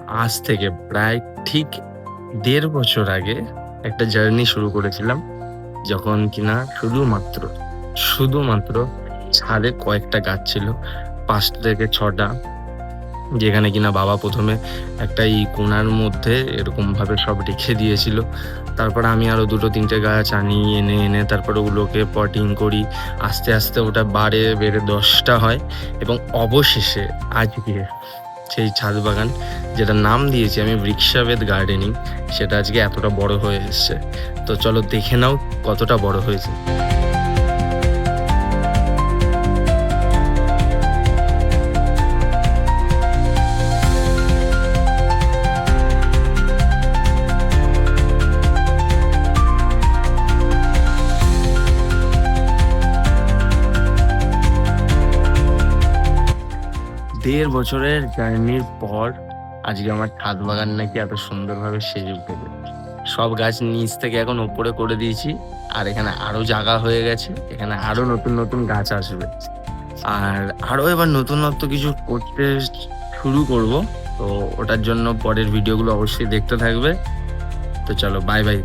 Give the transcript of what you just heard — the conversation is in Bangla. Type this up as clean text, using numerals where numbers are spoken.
আজ থেকে প্রায় ঠিক ১.৫ বছর আগে একটা জার্নি শুরু করেছিলাম। যখন কিনা শুধুমাত্র ছাদে কয়েকটা গাছ ছিল। ৫ থেকে ৬ টা। যেখানে কিনা বাবা ১ম এ একটা কোণার মধ্যে এরকমভাবে সব রেখে দিয়েছিল। তারপরে আমি আরো ২ টো ৩ টে গাছ আনি, এনে তারপরে ওগুলোকে পটিং করি। আস্তে ওটা বেড়ে ১০ টা হয় এবং অবশেষে আজকে সেই ছাদ বাগান, যেটার নাম দিয়েছি আমি বৃক্ষাবেদ গার্ডেনিং, সেটা আজকে এতটা বড় হয়ে এসছে। তো চলো দেখে নাও কতটা বড় হয়েছে। ১.৫ বছরের জার্নির পর আজকে আমার ছাদ বাগান নাকি এত সুন্দরভাবে সেজে উঠেছে। সব গাছ নিচ থেকে এখন ওপরে করে দিয়েছি। আর এখানে আরো জায়গা হয়ে গেছে। এখানে আরো নতুন গাছ আসবে। আর আরো এবার নতুনত্ব কিছু করতে শুরু করব। তো ওটার জন্য পরের ভিডিওগুলো অবশ্যই দেখতে থাকবে। তো চলো বাই।